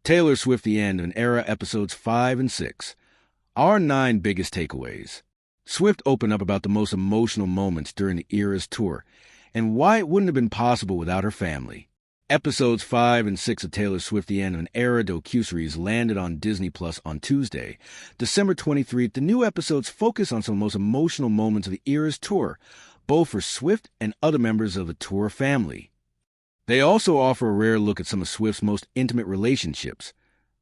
Taylor Swift: The End of an Era, episodes 5 and 6. Our 9 biggest takeaways. Swift opened up about the most emotional moments during the Eras tour and why it wouldn't have been possible without her family. Episodes 5 and 6 of Taylor Swift: The End of an Era docuseries landed on Disney Plus on Tuesday, December 23rd. The new episodes focus on some of the most emotional moments of the Eras tour, both for Swift and other members of the tour family. They also offer a rare look at some of Swift's most intimate relationships,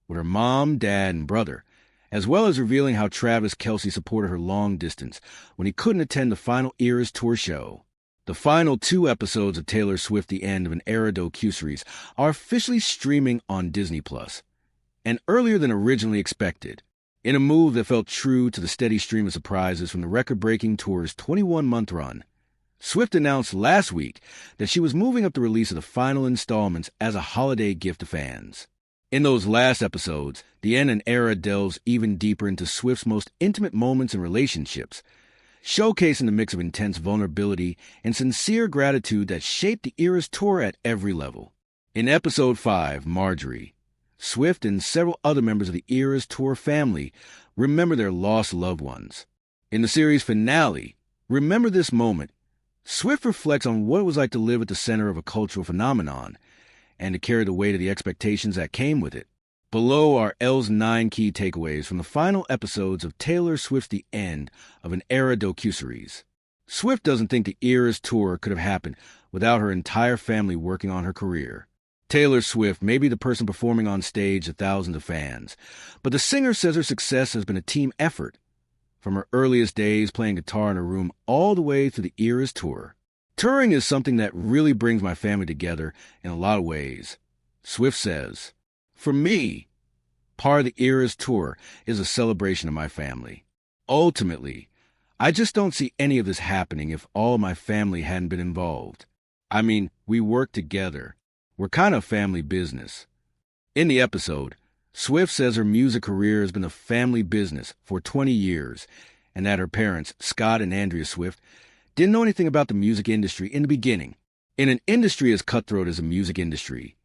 with her mom, dad, and brother, as well as revealing how Travis Kelce supported her long distance when he couldn't attend the final Eras tour show. The final 2 episodes of Taylor Swift: The End of an Era docuseries are officially streaming on Disney Plus, and earlier than originally expected, in a move that felt true to the steady stream of surprises from the record-breaking tour's 21-month run. Swift announced last week that she was moving up the release of the final installments as a holiday gift to fans. In those last episodes, The End of an Era delves even deeper into Swift's most intimate moments and relationships, showcasing the mix of intense vulnerability and sincere gratitude that shaped the Eras tour at every level. In Episode 5, Marjorie, Swift and several other members of the Eras tour family remember their lost loved ones. In the series finale, Remember This Moment, Swift reflects on what it was like to live at the center of a cultural phenomenon and to carry the weight of the expectations that came with it. Below are Elle's 9 key takeaways from the final episodes of Taylor Swift's The End of an Era docuseries. Swift doesn't think the Eras tour could have happened without her entire family working on her career. Taylor Swift may be the person performing on stage to thousands of fans, but the singer says her success has been a team effort, from her earliest days playing guitar in her room all the way through the Eras tour. Touring is something that really brings my family together in a lot of ways. Swift says, "For me, part of the Eras tour is a celebration of my family. Ultimately, I just don't see any of this happening if all my family hadn't been involved. I mean, we work together. We're kind of family business." In the episode, Swift says her music career has been a family business for 20 years, and that her parents, Scott and Andrea Swift, didn't know anything about the music industry in the beginning. In an industry as cutthroat as the music industry,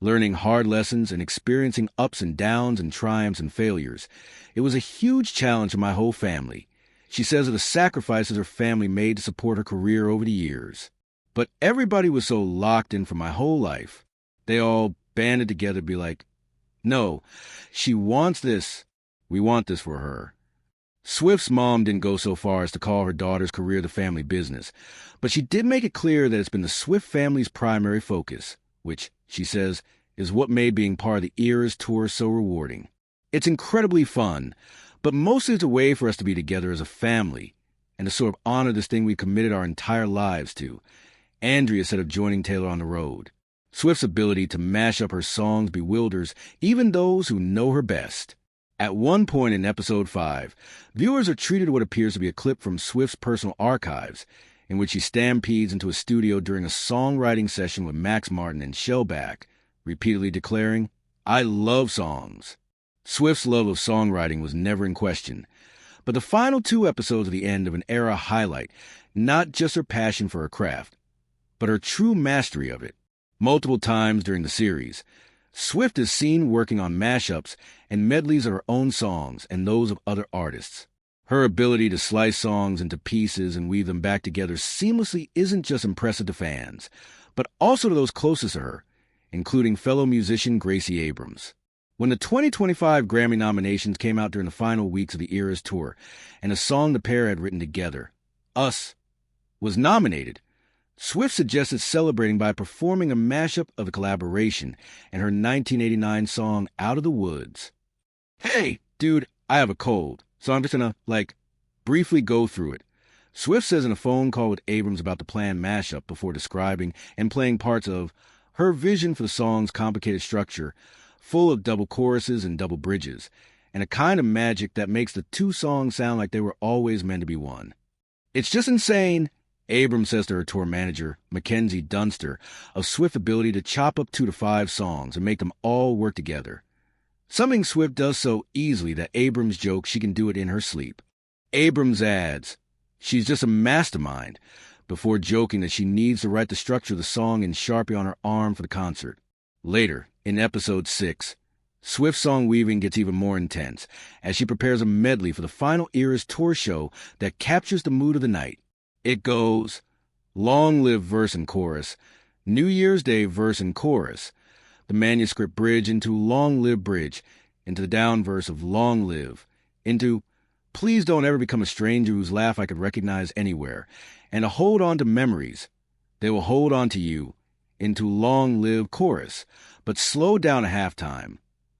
learning hard lessons and experiencing ups and downs and triumphs and failures, it was a huge challenge for my whole family. She says of the sacrifices her family made to support her career over the years. But everybody was so locked in for my whole life. They all banded together to be like, "No, she wants this. We want this for her." Swift's mom didn't go so far as to call her daughter's career the family business, but she did make it clear that it's been the Swift family's primary focus, which, she says, is what made being part of the Eras tour so rewarding. "It's incredibly fun, but mostly it's a way for us to be together as a family and to sort of honor this thing we committed our entire lives to," Andrea said of joining Taylor on the road. Swift's ability to mash up her songs bewilders even those who know her best. At one point in Episode 5, viewers are treated to what appears to be a clip from Swift's personal archives, in which she stampedes into a studio during a songwriting session with Max Martin and Shellback, repeatedly declaring, "I love songs." Swift's love of songwriting was never in question, but the final 2 episodes of The End of an Era highlight not just her passion for her craft, but her true mastery of it. Multiple times during the series, Swift is seen working on mashups and medleys of her own songs and those of other artists. Her ability to slice songs into pieces and weave them back together seamlessly isn't just impressive to fans, but also to those closest to her, including fellow musician Gracie Abrams. When the 2025 Grammy nominations came out during the final weeks of the Eras tour, and a song the pair had written together, Us, was nominated, Swift suggested celebrating by performing a mashup of the collaboration and her 1989 song Out of the Woods. "Hey, dude, I have a cold, so I'm just gonna, briefly go through it." Swift says in a phone call with Abrams about the planned mashup before describing and playing parts of her vision for the song's complicated structure, full of double choruses and double bridges, and a kind of magic that makes the 2 songs sound like they were always meant to be one. "It's just insane," Abrams says to her tour manager, Mackenzie Dunster, of Swift's ability to chop up 2 to 5 songs and make them all work together. Something Swift does so easily that Abrams jokes she can do it in her sleep. Abrams adds, "She's just a mastermind," before joking that she needs to write the structure of the song in Sharpie on her arm for the concert. Later, in Episode 6, Swift's song weaving gets even more intense as she prepares a medley for the final Eras tour show that captures the mood of the night. It goes Long Live verse and chorus, New Year's Day verse and chorus, the manuscript bridge into Long Live bridge, into the down verse of Long Live, into Please Don't Ever Become a Stranger Whose Laugh I Could Recognize Anywhere, and a Hold On to Memories, They Will Hold On to You, into Long Live chorus, but slow down a halftime,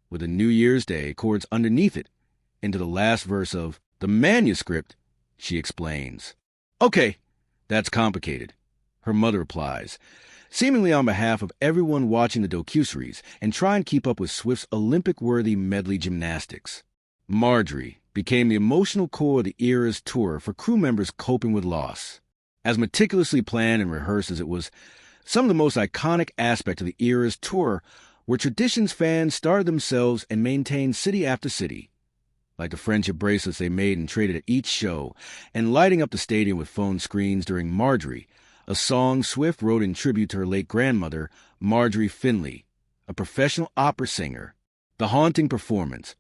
with a New Year's Day chords underneath it, into the last verse of the manuscript, she explains. Okay, that's complicated, her mother replies, seemingly on behalf of everyone watching the docuseries and trying to keep up with Swift's Olympic-worthy medley gymnastics. Marjorie became the emotional core of the Eras tour for crew members coping with loss. As meticulously planned and rehearsed as it was, some of the most iconic aspects of the Eras tour were traditions fans started themselves and maintained city after city, like the friendship bracelets they made and traded at each show, and lighting up the stadium with phone screens during Marjorie, a song Swift wrote in tribute to her late grandmother, Marjorie Finley, a professional opera singer. The haunting performance,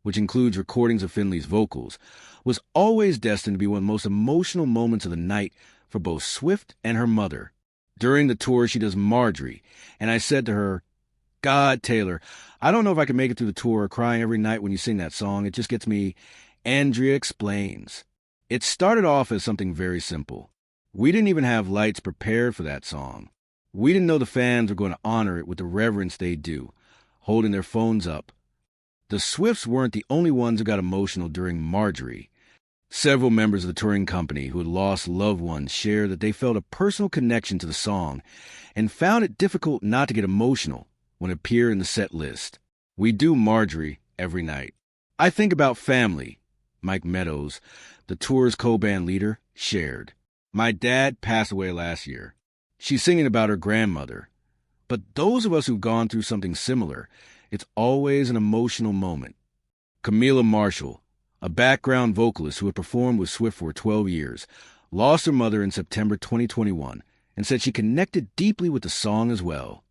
which includes recordings of Finley's vocals, was always destined to be one of the most emotional moments of the night for both Swift and her mother. During the tour, she does Marjorie, and I said to her, God, Taylor, I don't know if I can make it through the tour crying every night when you sing that song. It just gets me. Andrea explains. It started off as something very simple. We didn't even have lights prepared for that song. We didn't know the fans were going to honor it with the reverence they do, holding their phones up. The Swifts weren't the only ones who got emotional during Marjorie. Several members of the touring company who had lost loved ones shared that they felt a personal connection to the song and found it difficult not to get emotional when it appeared in the set list. We do Marjorie every night. I think about family, Mike Meadows, the tour's co-band leader, shared. My dad passed away last year. She's singing about her grandmother. But those of us who've gone through something similar, it's always an emotional moment. Camila Marshall, a background vocalist who had performed with Swift for 12 years, lost her mother in September 2021 and said she connected deeply with the song as well.